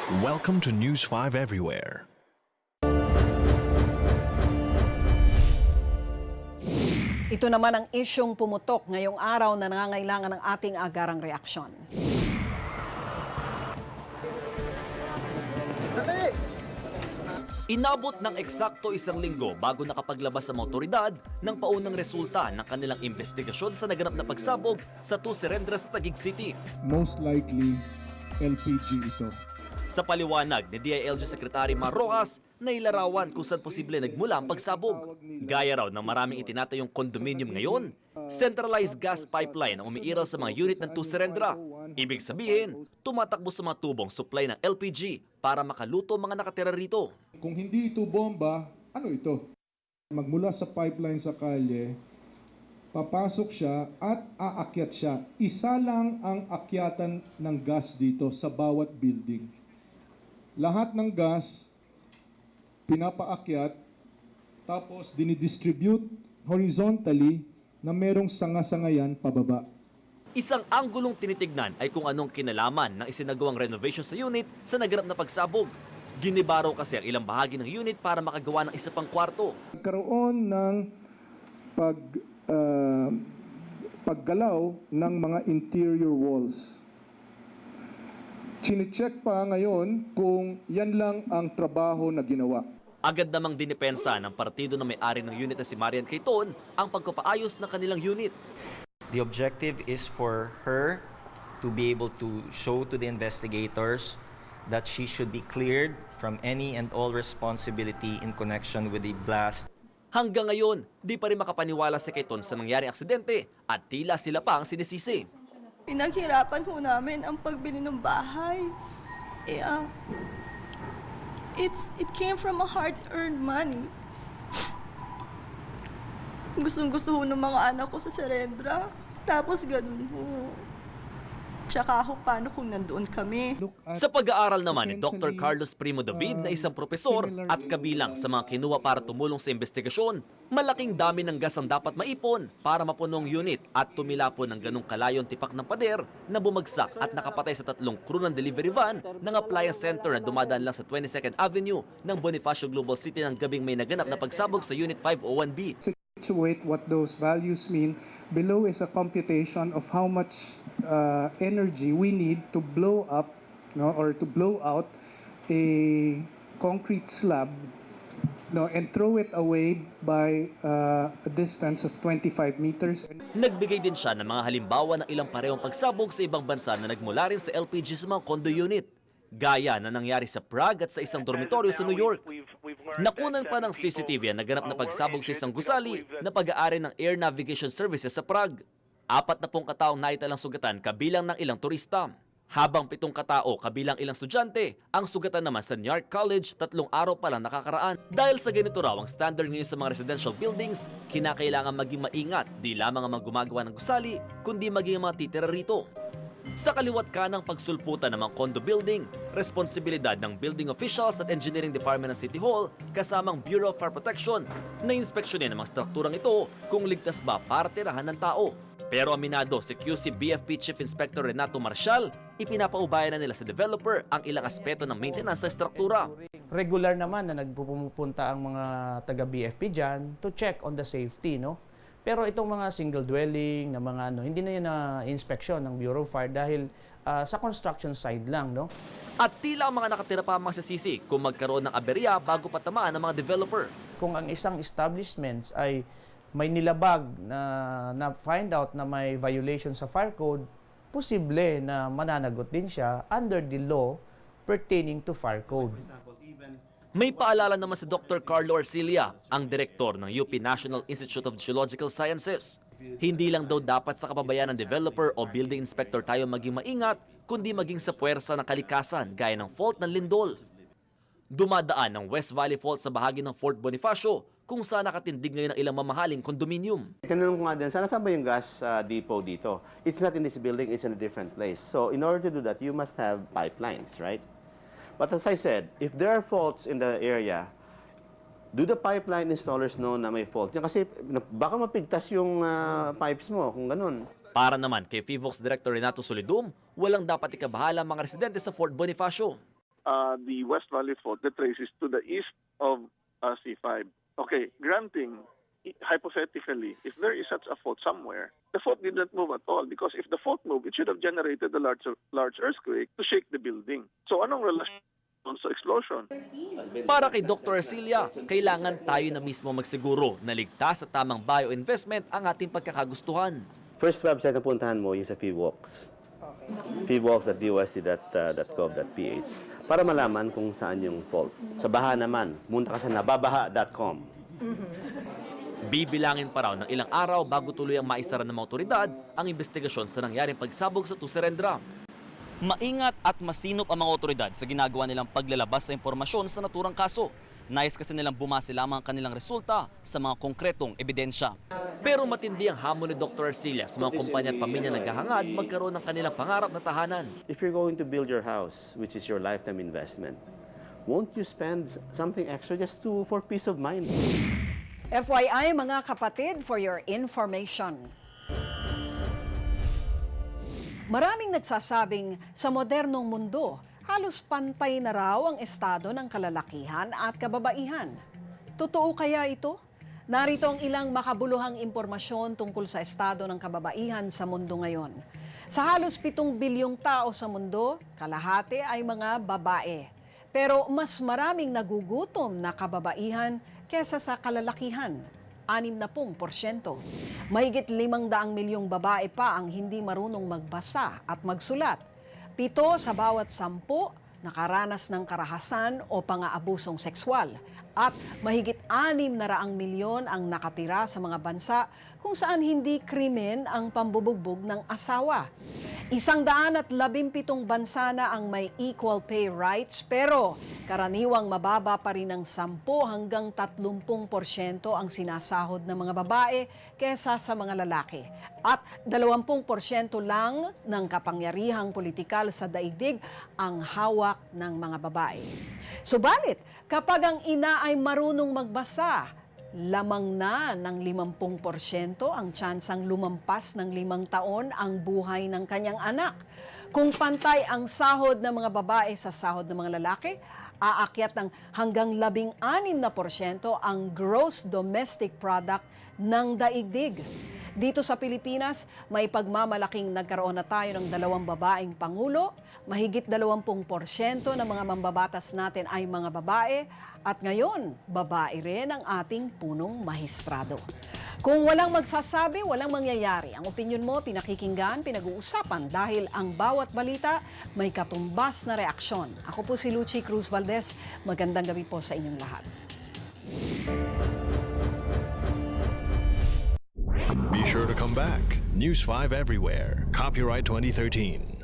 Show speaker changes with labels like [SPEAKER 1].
[SPEAKER 1] Welcome to News 5 Everywhere.
[SPEAKER 2] Ito naman ang isyong pumutok ngayong araw na nangangailangan ng ating agarang reaksyon.
[SPEAKER 3] Inabot ng eksakto isang linggo bago nakapaglabas ang otoridad ng paunang resulta ng kanilang investigasyon sa naganap na pagsabog sa 2 Serendra sa Taguig City.
[SPEAKER 4] Most likely, LPG ito.
[SPEAKER 3] Sa paliwanag ni DILG Secretary Mar Rojas, nailarawan kung saan posible nagmula ang pagsabog. Gaya raw ng maraming itinatayong condominium ngayon, centralized gas pipeline ang umiiral sa mga unit ng 2 Serendra. Ibig sabihin, tumatakbo sa mga tubong supply ng LPG para makaluto mga nakatira rito.
[SPEAKER 4] Kung hindi ito bomba, ano ito? Magmula sa pipeline sa kalye, papasok siya at aakyat siya. Isa lang ang akyatan ng gas dito sa bawat building. Lahat ng gas, pinapaakyat, tapos dinidistribute horizontally na merong sanga-sangayan pababa.
[SPEAKER 3] Isang anggulong tinitignan ay kung anong kinalaman ng isinagawang renovation sa unit sa naganap na pagsabog. Ginibaraw kasi ang ilang bahagi ng unit para makagawa ng isa pang kwarto.
[SPEAKER 4] Nagkaroon ng paggalaw ng mga interior walls. Chine-check pa ngayon kung yan lang ang trabaho na ginawa.
[SPEAKER 3] Agad namang dinipensa ng partido na may-ari ng unit na si Marian Cayton ang pagpapaayos ng kanilang unit.
[SPEAKER 5] The objective is for her to be able to show to the investigators that she should be cleared from any and all responsibility in connection with the blast.
[SPEAKER 3] Hanggang ngayon, di pa rin makapaniwala si Cayton sa nangyaring aksidente at tila sila pa ang sinisisi.
[SPEAKER 6] Pinaghirapan ho namin ang pagbili ng bahay. It came from a hard-earned money. Gustong-gusto ho ng mga anak ko sa Serendra. Tapos ganun ho. Tsaka ho, paano kung nandoon kami?
[SPEAKER 3] Sa pag-aaral naman ni Dr. Carlos Primo David na isang propesor at kabilang sa mga kinuha para tumulong sa investigasyon, malaking dami ng gas ang dapat maipon para mapunong unit at tumilapon ng ganong kalayong tipak ng pader na bumagsak at nakapatay sa 3 crew ng delivery van ng appliance center na dumadaan lang sa 22nd Avenue ng Bonifacio Global City ng gabing may naganap na pagsabog sa Unit 501B.
[SPEAKER 7] Situate what those values mean. Below is a computation of how much energy we need to blow up, or to blow out a concrete slab, and throw it away by a distance of 25 meters.
[SPEAKER 3] Nagbigay din siya ng mga halimbawa ng ilang parehong pagsabog sa ibang bansa na nagmula rin sa LPG sa mga condo unit. Gaya na nangyari sa Prague at sa isang dormitoryo sa New York. Nakunan pa ng CCTV ang naganap na pagsabog sa isang gusali na pag-aari ng Air Navigation Services sa Prague. 40 kataong naitalang sugatan kabilang ng ilang turista. Habang 7 katao kabilang ilang estudyante, ang sugatan naman sa New York College 3 araw pa lang nakakaraan. Dahil sa ganito raw ang standard ngayon sa mga residential buildings, kinakailangan maging maingat di lamang ang mga gumagawa ng gusali, kundi maging ang mga titira rito. Sa kaliwat kanang pagsulputan ng mga condo building, responsibilidad ng building officials at engineering department ng City Hall kasamang Bureau of Fire Protection na inspeksyonin ang mga strukturang ito kung ligtas ba para tirahan ng tao. Pero aminado si QC BFP Chief Inspector Renato Marcial, ipinapaubayan na nila sa developer ang ilang aspeto ng maintenance sa struktura.
[SPEAKER 8] Regular naman na nagpupunta ang mga taga-BFP dyan to check on the safety, no? Pero itong mga single dwelling na mga hindi na yun na inspection ng Bureau of Fire dahil sa construction side lang, no?
[SPEAKER 3] At tila ang mga nakatira pa ang masasisi kung magkaroon ng aberya bago patamaan ng mga developer.
[SPEAKER 8] Kung ang isang establishments ay may nilabag na find out na may violation sa fire code, posible na mananagot din siya under the law pertaining to fire code.
[SPEAKER 3] May paalala naman si Dr. Carlo Arcilia, ang direktor ng UP National Institute of Geological Sciences. Hindi lang daw dapat sa kapabayaan ng developer o building inspector tayo maging maingat, kundi maging sa puwersa ng kalikasan gaya ng fault ng lindol. Dumadaan ng West Valley Fault sa bahagi ng Fort Bonifacio, kung saan nakatindig ngayon ang ilang mamahaling kondominium.
[SPEAKER 9] Tinanong ko nga din, saan ba yung gas depot dito? It's not in this building, it's in a different place. So in order to do that, you must have pipelines, right? But as I said, if there are faults in the area, do the pipeline installers know na may fault? Kasi baka mapigtas yung pipes mo kung ganun.
[SPEAKER 3] Para naman kay FIVOX Director Renato Solidum, walang dapat ikabahala ang mga residente sa Fort Bonifacio.
[SPEAKER 10] the West Valley fault that traces to the east of C5. Okay, granting, hypothetically, if there is such a fault somewhere, the fault didn't move at all because if the fault moved, it should have generated a large earthquake to shake the building. So anong relasyon sa explosion?
[SPEAKER 3] Para kay Dr. Arcilia, kailangan tayo na mismo magsiguro na ligtas sa tamang bioinvestment ang ating pagkakagustuhan.
[SPEAKER 9] First website na puntahan mo is sa FieldWalks. FieldWalks.dosc.gov.ph para malaman kung saan yung fault. Sa baha naman, munta ka sa nababaha.com.
[SPEAKER 3] Bibilangin pa raw ng ilang araw bago tuloy ang maisara ng mga otoridad ang investigasyon sa nangyaring pagsabog sa Tuserendra. Maingat at masinop ang mga otoridad sa ginagawa nilang paglalabas sa impormasyon sa naturang kaso. Nais kasi nilang bumase lamang ang kanilang resulta sa mga konkretong ebidensya. Pero matindi ang hamon ni Dr. Arcilia sa mga kumpanya at pamilya naghahangad magkaroon ng kanilang pangarap na tahanan.
[SPEAKER 9] If you're going to build your house, which is your lifetime investment, won't you spend something extra just for peace of mind?
[SPEAKER 2] FYI mga kapatid, for your information. Maraming nagsasabing sa modernong mundo, halos pantay na raw ang estado ng kalalakihan at kababaihan. Totoo kaya ito? Narito ang ilang makabuluhang impormasyon tungkol sa estado ng kababaihan sa mundo ngayon. Sa halos 7 bilyong tao sa mundo, kalahati ay mga babae. Pero mas maraming nagugutom na kababaihan kesa sa kalalakihan, 60%. Mahigit 500 milyong babae pa ang hindi marunong magbasa at magsulat. 7 sa bawat 10 nakaranas ng karahasan o pang-aabusong sexual. At mahigit 600 milyon ang nakatira sa mga bansa kung saan hindi krimen ang pambubugbog ng asawa. 117 bansa na ang may equal pay rights pero karaniwang mababa pa rin ng 10 hanggang 30% ang sinasahod ng mga babae kesa sa mga lalaki. At 20% lang ng kapangyarihang politikal sa daigdig ang hawak ng mga babae. Subalit, kapag ang ina ay marunong magbasa, lamang na ng 50% ang tsansang lumampas ng 5 taon ang buhay ng kanyang anak. Kung pantay ang sahod ng mga babae sa sahod ng mga lalaki, aakyat ng hanggang 16% ang gross domestic product ng daigdig. Dito sa Pilipinas, may pagmamalaking nagkaroon na tayo ng 2 babaeng pangulo, mahigit 20% ng mga mambabatas natin ay mga babae, at ngayon, babae rin ang ating punong mahistrado. Kung walang magsasabi, walang mangyayari. Ang opinyon mo, pinakikinggan, pinag-uusapan dahil ang bawat balita may katumbas na reaksyon. Ako po si Lucy Cruz Valdez. Magandang gabi po sa inyong lahat.
[SPEAKER 1] Be sure to come back. News 5 everywhere. Copyright 2013.